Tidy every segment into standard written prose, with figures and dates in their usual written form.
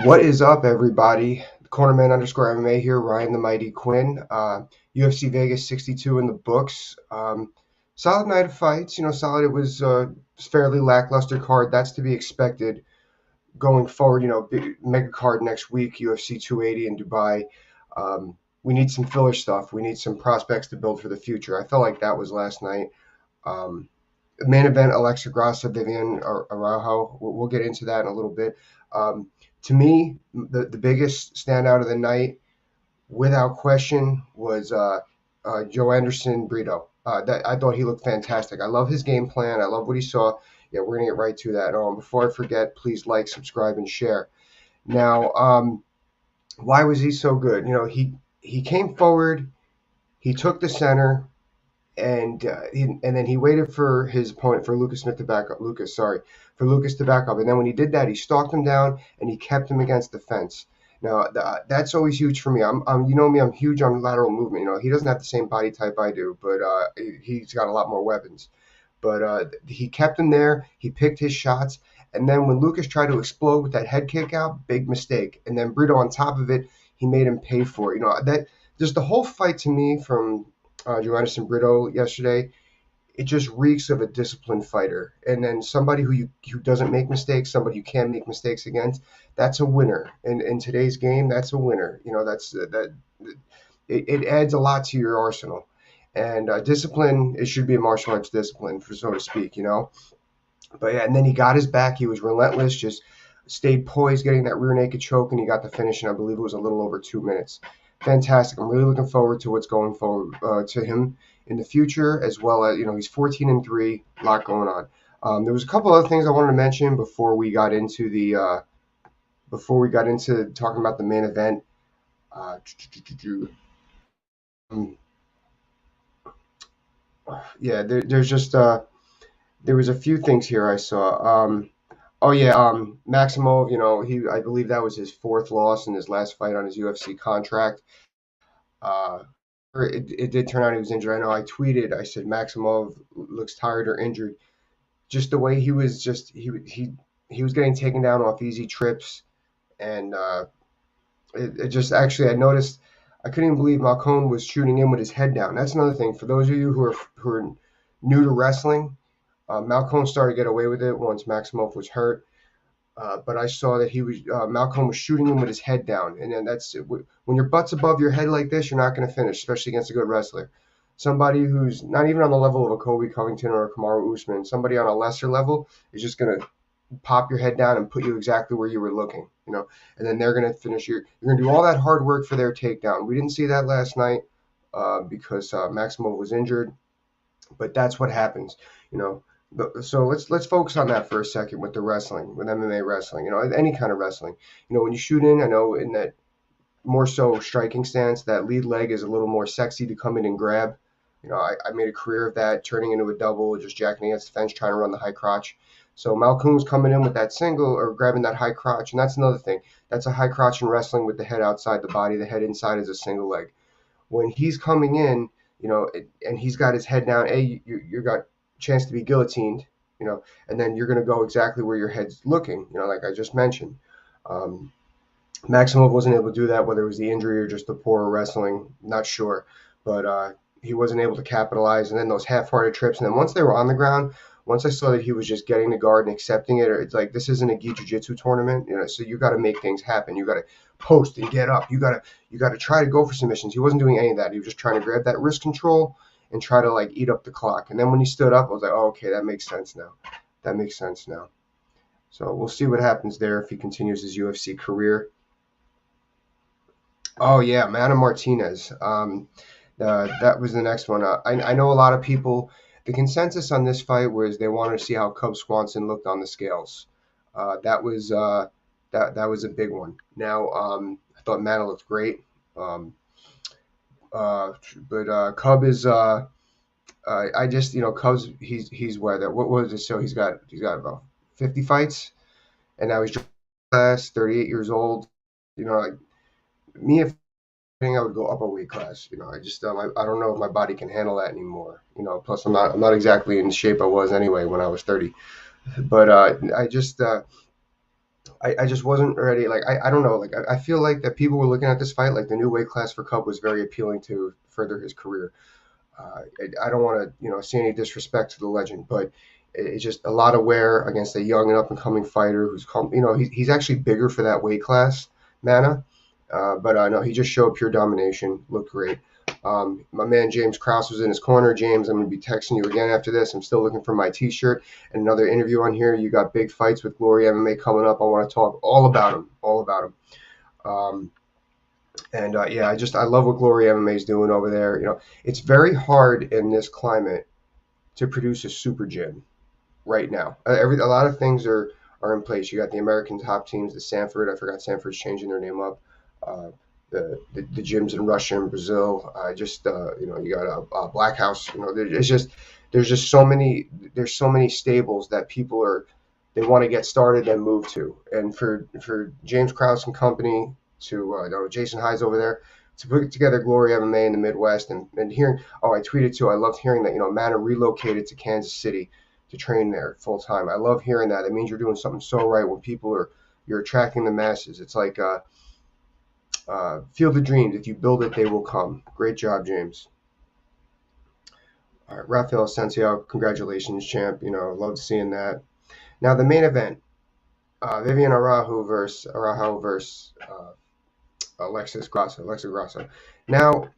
What is up, everybody? Cornerman underscore MMA here, Ryan the Mighty Quinn. UFC Vegas 62 in the books. Solid night of fights. Solid. It was a fairly lackluster card. That's to be expected going forward. Big mega card next week, UFC 280 in Dubai. We need some filler stuff. We need some prospects to build for the future. I felt like that was last night. Um, Main event, Alexa Grasso, Viviane Araujo. We'll get into that in a little bit. Um, to me, the biggest standout of the night, without question, was Joanderson Brito. That I thought he looked fantastic. I love his game plan. I love what he saw. Yeah, we're gonna get right to that. Before I forget, please like, subscribe, and share. Now, why was he so good? He came forward. He took the center and then he waited for his opponent, for Lucas Smith to back up. For Lucas to back up. And then when he did that, he stalked him down and he kept him against the fence. Now that's always huge for me. You know me, I'm huge on lateral movement. He doesn't have the same body type I do, but he's got a lot more weapons. But he kept him there. He picked his shots. And then when Lucas tried to explode with that head kick out, big mistake. And then Brito on top of it, he made him pay for it. That just the whole fight to me from Joanderson Brito yesterday, it just reeks of a disciplined fighter. And then somebody who doesn't make mistakes, somebody you can make mistakes against, that's a winner. And in today's game, that's a winner. It adds a lot to your arsenal. And discipline, it should be a martial arts discipline, for so to speak. But yeah, and then he got his back. He was relentless, just stayed poised, getting that rear naked choke, and he got the finish. And I believe it was a little over 2 minutes. Fantastic. I'm really looking forward to what's going forward to him in the future, as well as he's 14-3, a lot going on. There was a couple other things I wanted to mention before we got into talking about the main event. Uh, um, yeah, there's just there was a few things here I saw. Oh yeah, Maximov. I believe that was his fourth loss in his last fight on his UFC contract. Uh, it did turn out he was injured. I know I tweeted, I said Maximov looks tired or injured. Just the way he was, he was getting taken down off easy trips, and it just actually I noticed I couldn't even believe Malkoun was shooting in with his head down. That's another thing for those of you who are new to wrestling. Malkoun started to get away with it once Maximov was hurt. But I saw that Malcolm was shooting him with his head down, and then that's when your butt's above your head like this, you're not going to finish, especially against a good wrestler. Somebody who's not even on the level of a Kobe Covington or a Kamaru Usman, somebody on a lesser level is just going to pop your head down and put you exactly where you were looking. And then they're going to finish you're going to do all that hard work for their takedown. We didn't see that last night because Maximov was injured, but that's what happens. You know, so let's focus on that for a second with the wrestling, with MMA wrestling. Any kind of wrestling. When you shoot in, I know in that more so striking stance, that lead leg is a little more sexy to come in and grab. I made a career of that, turning into a double, just jacking against the fence, trying to run the high crotch. So Malkoun's coming in with that single or grabbing that high crotch, and that's another thing. That's a high crotch in wrestling with the head outside the body. The head inside is a single leg. When he's coming in, and he's got his head down, you got a chance to be guillotined, and then you're going to go exactly where your head's looking, like I just mentioned. Um, Maximov wasn't able to do that, whether it was the injury or just the poor wrestling, not sure. But he wasn't able to capitalize. And then those half-hearted trips. And then once they were on the ground, once I saw that he was just getting the guard and accepting it, it's like this isn't a gi jiu-jitsu tournament, so you got to make things happen. You got to post and get up. You got to try to go for submissions. He wasn't doing any of that. He was just trying to grab that wrist control and try to eat up the clock. And then when he stood up, I was like, oh, okay, that makes sense now. That makes sense now. So we'll see what happens there if he continues his UFC career. Oh yeah, Mana Martinez. That was the next one. I know a lot of people. The consensus on this fight was they wanted to see how Cub Swanson looked on the scales. That was a big one. Now I thought Mana looked great. Um, but Cub is I just Cub's he's what was it? So he's got about 50 fights, and now he's class 38 years old. Like me, if think I would go up a weight class. I just I don't know if my body can handle that anymore. Plus I'm not exactly in the shape I was anyway when I was 30. But I just wasn't ready. Like I don't know. Like I feel like that people were looking at this fight like the new weight class for Cub was very appealing to further his career. I don't want to say any disrespect to the legend, but it's just a lot of wear against a young and up and coming fighter who's come. He's actually bigger for that weight class, Mana. But no, he just showed pure domination. Looked great. My man James Krause was in his corner. James, I'm going to be texting you again after this. I'm still looking for my T-shirt and another interview on here. You got big fights with Glory MMA coming up. I want to talk all about him, all about him. Yeah, I love what Glory MMA is doing over there. It's very hard in this climate to produce a super gym right now. A lot of things are in place. You got the American top teams, the Sanford. I forgot Sanford's changing their name up. Uh, the gyms in Russia and Brazil. You got a Black House. There's just so many stables that they want to get started and move to. And for James Krause and company to Jason Hyde's over there to put together Glory MMA in the Midwest and hearing. Oh, I tweeted too. I loved hearing that Mana relocated to Kansas City to train there full time. I love hearing that. It means you're doing something so right when you're attracting the masses. It's like Field of Dreams. If you build it, they will come. Great job, James. All right, Rafael Asensio, congratulations, champ. Loved seeing that. Now the main event, Viviane Araujo versus Alexa Grasso. Now,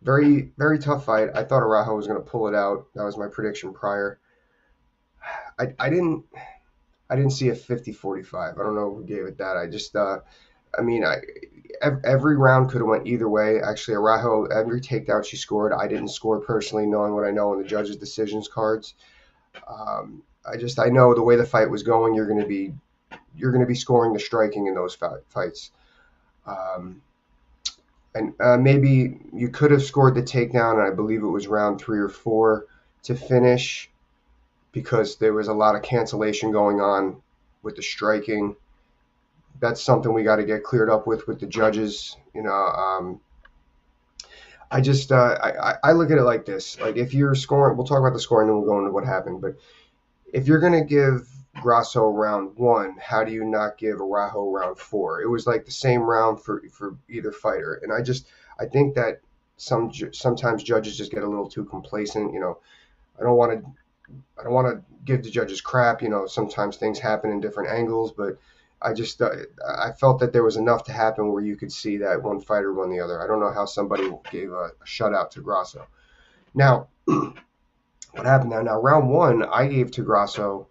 very very tough fight. I thought Araujo was going to pull it out. That was my prediction prior. I didn't see a 50-45. I don't know who gave it that. Every round could have went either way. Actually, Araujo, every takedown she scored, I didn't score personally, knowing what I know in the judges' decisions cards. I know the way the fight was going, you're going to be scoring the striking in those fights. Maybe you could have scored the takedown, and I believe it was round 3 or 4 to finish, because there was a lot of cancellation going on with the striking. That's something we got to get cleared up with the judges. I look at it like this. Like, if you're scoring, we'll talk about the scoring, then we'll go into what happened. But if you're going to give Grasso round 1, how do you not give Araujo round 4? It was like the same round for either fighter. And I think that sometimes judges just get a little too complacent. I don't want to give the judges crap. Sometimes things happen in different angles, but I felt that there was enough to happen where you could see that one fighter won the other. I don't know how somebody gave a shutout to Grasso. Now, what happened now? Now, round 1, I gave to Grasso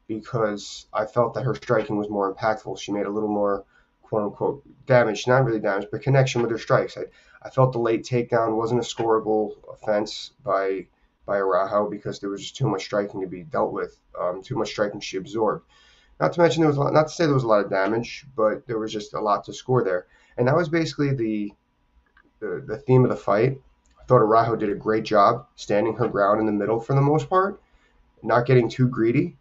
because I felt that her striking was more impactful. She made a little more, quote unquote, damage. Not really damage, but connection with her strikes. I felt the late takedown wasn't a scoreable offense by Araujo because there was just too much striking to be dealt with. Too much striking she absorbed. Not to mention not to say there was a lot of damage, but there was just a lot to score there. And that was basically the theme of the fight. I thought Araujo did a great job standing her ground in the middle for the most part, not getting too greedy.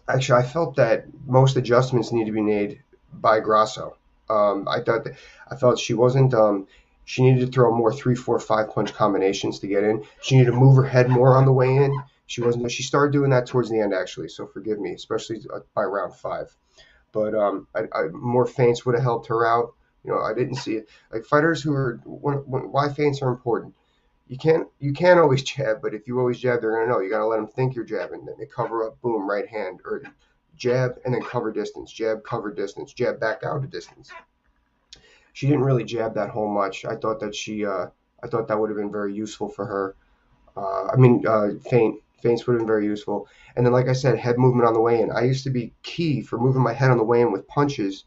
Actually, I felt that most adjustments need to be made by Grasso. I felt she wasn't. She needed to throw more 3, 4, 5 punch combinations to get in. She needed to move her head more on the way in. She wasn't. She started doing that towards the end, actually. So forgive me, especially by round 5. But more feints would have helped her out. I didn't see it. Like, fighters who are why feints are important. You can't always jab, but if you always jab, they're gonna know. You gotta let them think you're jabbing. Then they cover up, boom, right hand, or jab and then cover distance, jab, cover distance, jab back out to distance. She didn't really jab that whole much. I thought that would have been very useful for her. Feints would have been very useful. And then, like I said, head movement on the way in. I used to be key for moving my head on the way in with punches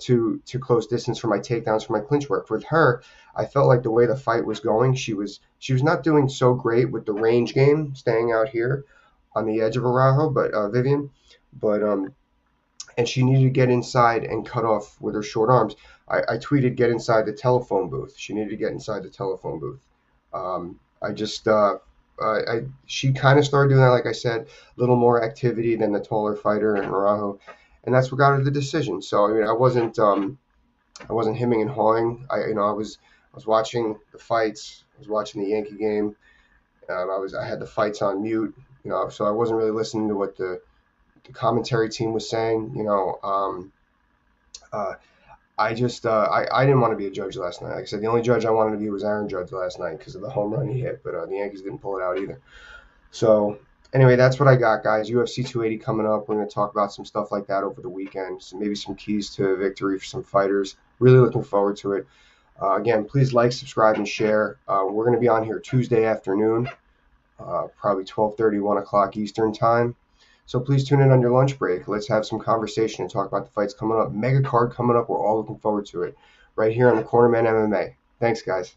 to close distance for my takedowns, for my clinch work. With her, I felt like the way the fight was going, she was not doing so great with the range game, staying out here on the edge of Araujo, but Vivian, and she needed to get inside and cut off with her short arms. I tweeted, get inside the telephone booth. She needed to get inside the telephone booth. She kind of started doing that, like I said, a little more activity than the taller fighter and Araujo, and that's what got her the decision. So I wasn't hemming and hawing. I was watching the fights. I was watching the Yankee game. I had the fights on mute. So I wasn't really listening to what the commentary team was saying. Uh, I didn't want to be a judge last night. Like I said, the only judge I wanted to be was Aaron Judge last night because of the home run he hit, but the Yankees didn't pull it out either. So anyway, that's what I got, guys. UFC 280 coming up. We're going to talk about some stuff like that over the weekend. So maybe some keys to victory for some fighters. Really looking forward to it. Again, please like, subscribe, and share. We're going to be on here Tuesday afternoon, probably 12:30, 1 o'clock Eastern time. So please tune in on your lunch break. Let's have some conversation and talk about the fights coming up. Mega card coming up. We're all looking forward to it right here on the Cornerman MMA. Thanks, guys.